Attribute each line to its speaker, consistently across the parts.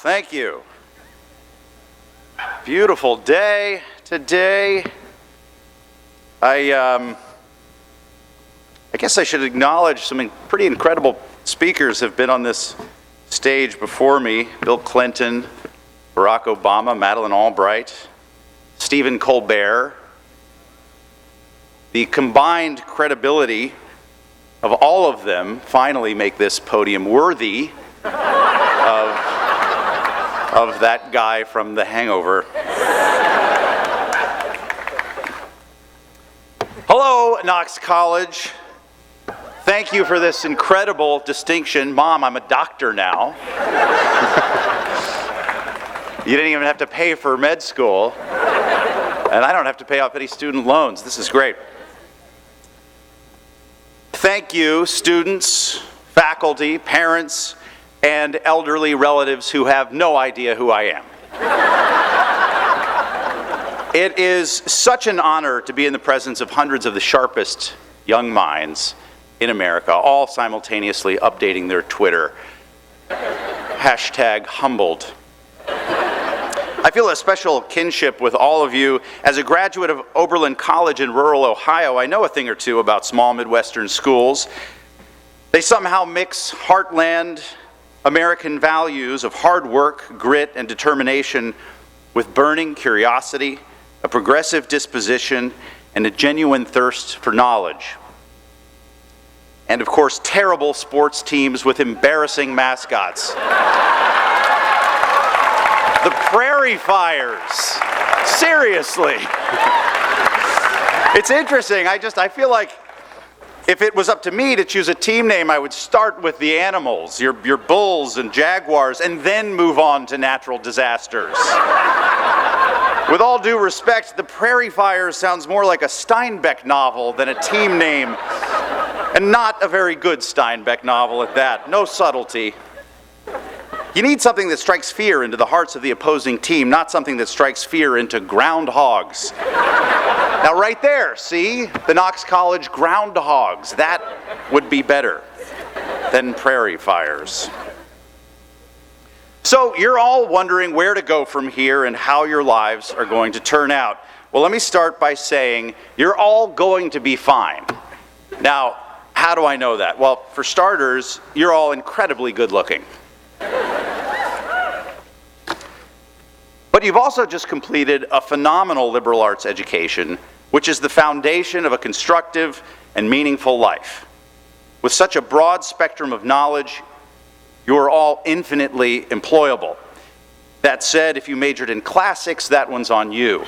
Speaker 1: Thank you. Beautiful day today. I guess I should acknowledge some pretty incredible speakers have been on this stage before me. Bill Clinton, Barack Obama, Madeleine Albright, Stephen Colbert. The combined credibility of all of them finally make this podium worthy of that guy from the Hangover. Hello, Knox College. Thank you for this incredible distinction. Mom, I'm a doctor now. You didn't even have to pay for med school, and I don't have to pay off any student loans. This is great. Thank you, students, faculty, parents, and elderly relatives who have no idea who I am. It is such an honor to be in the presence of hundreds of the sharpest young minds in America, all simultaneously updating their Twitter. #humbled. I feel a special kinship with all of you. As a graduate of Oberlin College in rural Ohio, I know a thing or two about small Midwestern schools. They somehow mix heartland American values of hard work, grit, and determination with burning curiosity, a progressive disposition, and a genuine thirst for knowledge. And of course, terrible sports teams with embarrassing mascots. The Prairie Fires. Seriously. It's interesting. I feel like if it was up to me to choose a team name, I would start with the animals, your bulls and jaguars, and then move on to natural disasters. With all due respect, the Prairie Fires sounds more like a Steinbeck novel than a team name, and not a very good Steinbeck novel at that. No subtlety. You need something that strikes fear into the hearts of the opposing team, not something that strikes fear into groundhogs. Now right there, see? The Knox College groundhogs. That would be better than Prairie Fires. So you're all wondering where to go from here and how your lives are going to turn out. Well, let me start by saying you're all going to be fine. Now, how do I know that? Well, for starters, you're all incredibly good looking. But you've also just completed a phenomenal liberal arts education, which is the foundation of a constructive and meaningful life. With such a broad spectrum of knowledge, you are all infinitely employable. That said, if you majored in classics, that one's on you.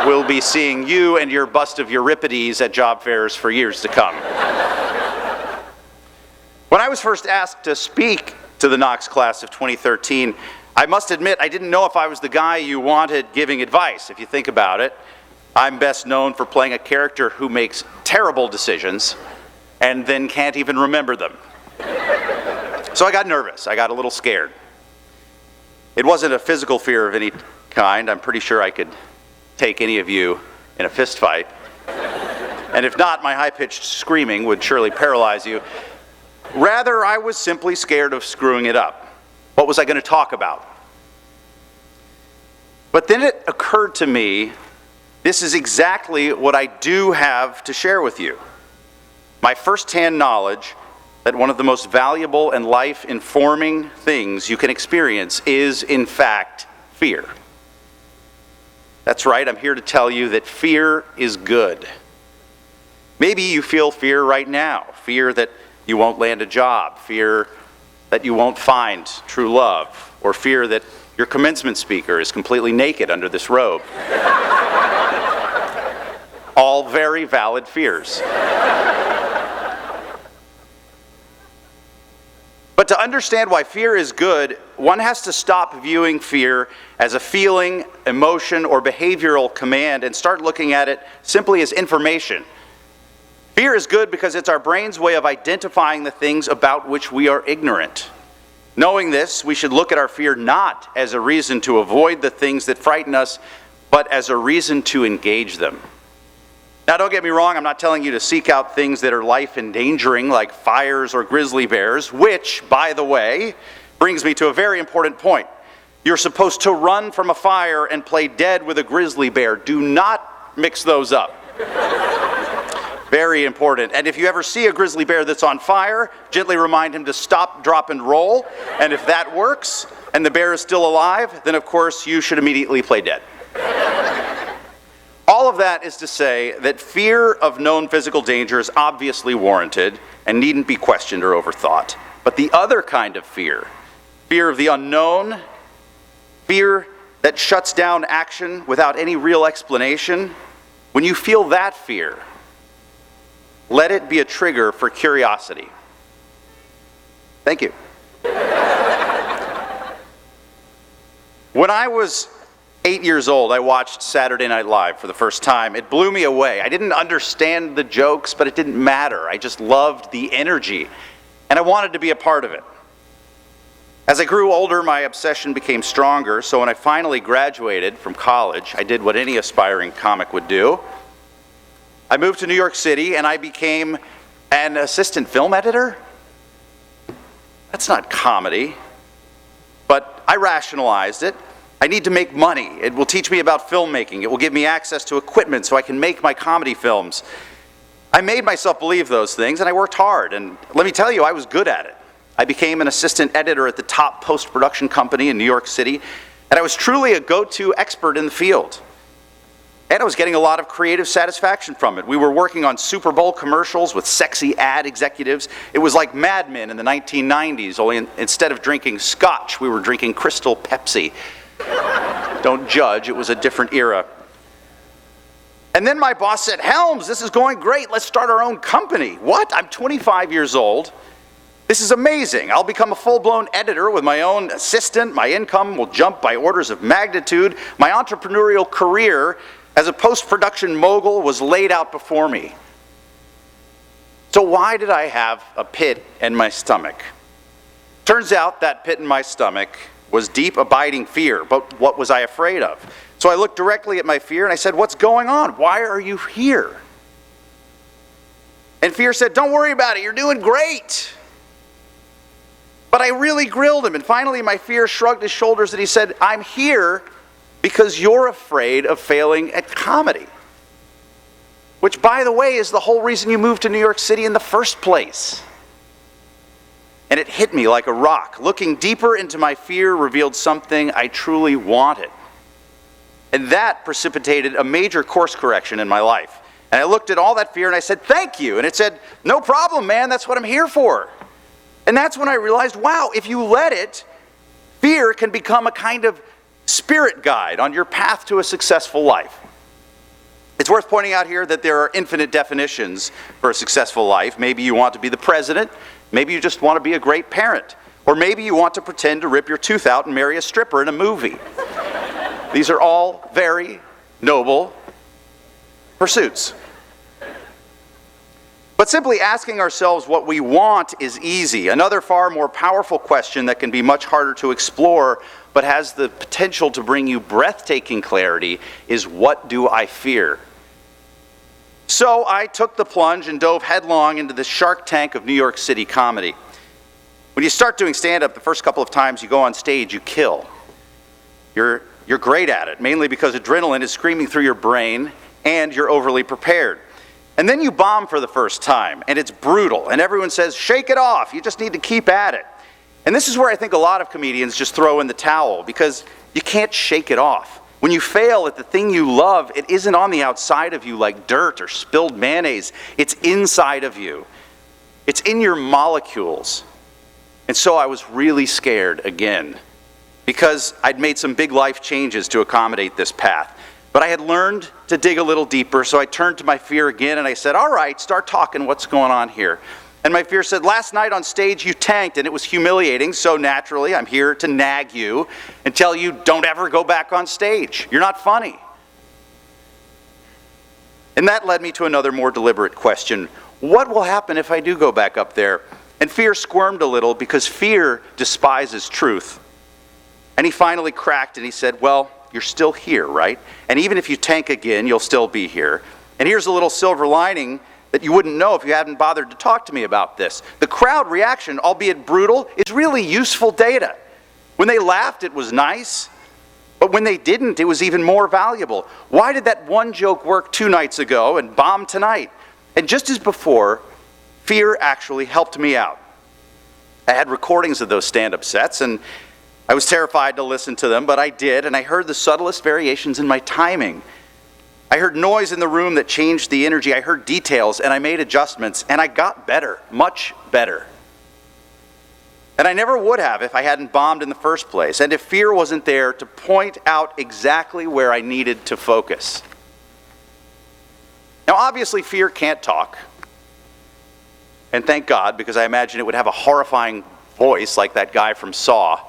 Speaker 1: We'll be seeing you and your bust of Euripides at job fairs for years to come. When I was first asked to speak to the Knox class of 2013, I must admit I didn't know if I was the guy you wanted giving advice. If you think about it, I'm best known for playing a character who makes terrible decisions and then can't even remember them. So I got nervous. I got a little scared. It wasn't a physical fear of any kind. I'm pretty sure I could take any of you in a fist fight. And if not, my high-pitched screaming would surely paralyze you. Rather, I was simply scared of screwing it up. What was I going to talk about? But then it occurred to me, this is exactly what I do have to share with you. My firsthand knowledge that one of the most valuable and life-informing things you can experience is, in fact, fear. That's right, I'm here to tell you that fear is good. Maybe you feel fear right now, fear that you won't land a job, fear that you won't find true love, or fear that your commencement speaker is completely naked under this robe. All very valid fears. But to understand why fear is good, one has to stop viewing fear as a feeling, emotion, or behavioral command and start looking at it simply as information. Fear is good because it's our brain's way of identifying the things about which we are ignorant. Knowing this, we should look at our fear not as a reason to avoid the things that frighten us, but as a reason to engage them. Now, don't get me wrong, I'm not telling you to seek out things that are life-endangering, like fires or grizzly bears, which, by the way, brings me to a very important point. You're supposed to run from a fire and play dead with a grizzly bear. Do not mix those up. Very important. And if you ever see a grizzly bear that's on fire, gently remind him to stop, drop, and roll. And if that works, and the bear is still alive, then of course you should immediately play dead. All of that is to say that fear of known physical danger is obviously warranted and needn't be questioned or overthought. But the other kind of fear of the unknown, fear that shuts down action without any real explanation, when you feel that fear, let it be a trigger for curiosity. Thank you. When I was 8 years old, I watched Saturday Night Live for the first time. It blew me away. I didn't understand the jokes, but it didn't matter. I just loved the energy, and I wanted to be a part of it. As I grew older, my obsession became stronger, so when I finally graduated from college, I did what any aspiring comic would do. I moved to New York City, and I became an assistant film editor. That's not comedy, but I rationalized it. I need to make money. It will teach me about filmmaking. It will give me access to equipment so I can make my comedy films. I made myself believe those things, and I worked hard, and let me tell you, I was good at it. I became an assistant editor at the top post-production company in New York City, and I was truly a go-to expert in the field. And I was getting a lot of creative satisfaction from it. We were working on Super Bowl commercials with sexy ad executives. It was like Mad Men in the 1990s, only instead of drinking scotch, we were drinking Crystal Pepsi. Don't judge, it was a different era. And then my boss said, "Helms, this is going great, let's start our own company." What? I'm 25 years old. This is amazing. I'll become a full-blown editor with my own assistant. My income will jump by orders of magnitude. My entrepreneurial career as a post-production mogul was laid out before me. So why did I have a pit in my stomach? Turns out that pit in my stomach was deep, abiding fear, but what was I afraid of? So I looked directly at my fear and I said, "What's going on? Why are you here?" And fear said, "Don't worry about it, you're doing great." But I really grilled him, and finally my fear shrugged his shoulders and he said, "I'm here because you're afraid of failing at comedy." Which, by the way, is the whole reason you moved to New York City in the first place. And it hit me like a rock. Looking deeper into my fear revealed something I truly wanted. And that precipitated a major course correction in my life. And I looked at all that fear and I said, "Thank you." And it said, "No problem, man, that's what I'm here for." And that's when I realized, wow, if you let it, fear can become a kind of spirit guide on your path to a successful life. It's worth pointing out here that there are infinite definitions for a successful life. Maybe you want to be the president, maybe you just want to be a great parent, or maybe you want to pretend to rip your tooth out and marry a stripper in a movie. These are all very noble pursuits. But simply asking ourselves what we want is easy. Another far more powerful question that can be much harder to explore but has the potential to bring you breathtaking clarity is, what do I fear? So I took the plunge and dove headlong into the shark tank of New York City comedy. When you start doing stand-up, the first couple of times you go on stage, you kill. You're great at it, mainly because adrenaline is screaming through your brain and you're overly prepared. And then you bomb for the first time, and it's brutal, and everyone says, "Shake it off, you just need to keep at it." And this is where I think a lot of comedians just throw in the towel, because you can't shake it off. When you fail at the thing you love, it isn't on the outside of you like dirt or spilled mayonnaise. It's inside of you. It's in your molecules. And so I was really scared again, because I'd made some big life changes to accommodate this path. But I had learned to dig a little deeper, so I turned to my fear again and I said, "All right, start talking, what's going on here?" And my fear said, "Last night on stage you tanked and it was humiliating, so naturally I'm here to nag you and tell you don't ever go back on stage. You're not funny." And that led me to another more deliberate question. What will happen if I do go back up there? And fear squirmed a little, because fear despises truth. And he finally cracked and he said, "Well, you're still here, right? And even if you tank again, you'll still be here. And here's a little silver lining. that you wouldn't know if you hadn't bothered to talk to me about this. The crowd reaction, albeit brutal, is really useful data. When they laughed, it was nice. But when they didn't, it was even more valuable. Why did that one joke work 2 nights ago and bomb tonight? And just as before, fear actually helped me out. I had recordings of those stand-up sets, and I was terrified to listen to them, but I did, and I heard the subtlest variations in my timing. I heard noise in the room that changed the energy. I heard details, and I made adjustments, and I got better, much better. And I never would have if I hadn't bombed in the first place, and if fear wasn't there to point out exactly where I needed to focus. Now, obviously, fear can't talk. And thank God, because I imagine it would have a horrifying voice like that guy from Saw.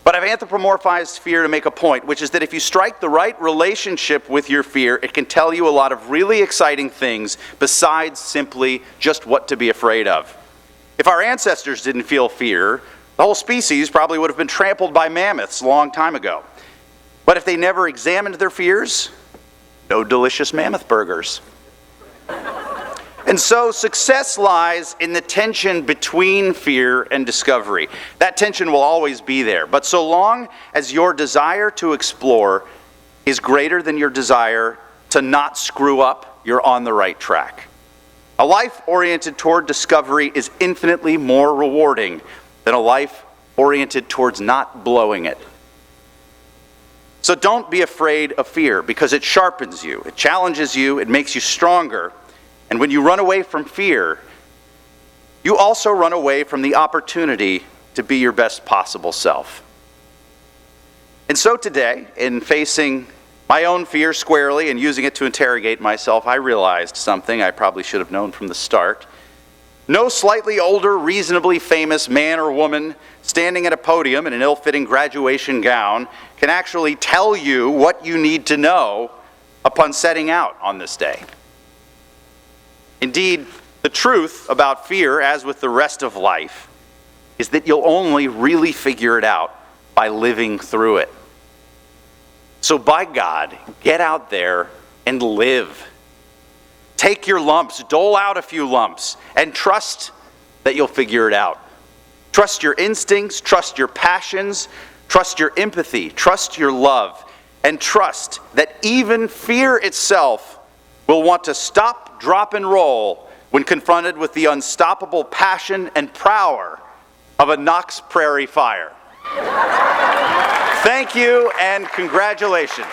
Speaker 1: But I've anthropomorphized fear to make a point, which is that if you strike the right relationship with your fear, it can tell you a lot of really exciting things besides simply just what to be afraid of. If our ancestors didn't feel fear, the whole species probably would have been trampled by mammoths a long time ago. But if they never examined their fears, no delicious mammoth burgers. And so success lies in the tension between fear and discovery. That tension will always be there. But so long as your desire to explore is greater than your desire to not screw up, you're on the right track. A life oriented toward discovery is infinitely more rewarding than a life oriented towards not blowing it. So don't be afraid of fear, because it sharpens you, it challenges you, it makes you stronger. And when you run away from fear, you also run away from the opportunity to be your best possible self. And so today, in facing my own fear squarely and using it to interrogate myself, I realized something I probably should have known from the start. No slightly older, reasonably famous man or woman standing at a podium in an ill-fitting graduation gown can actually tell you what you need to know upon setting out on this day. Indeed, the truth about fear, as with the rest of life, is that you'll only really figure it out by living through it. So by God, get out there and live. Take your lumps, dole out a few lumps, and trust that you'll figure it out. Trust your instincts, trust your passions, trust your empathy, trust your love, and trust that even fear itself will want to stop, drop, and roll when confronted with the unstoppable passion and power of a Knox Prairie fire. Thank you and congratulations.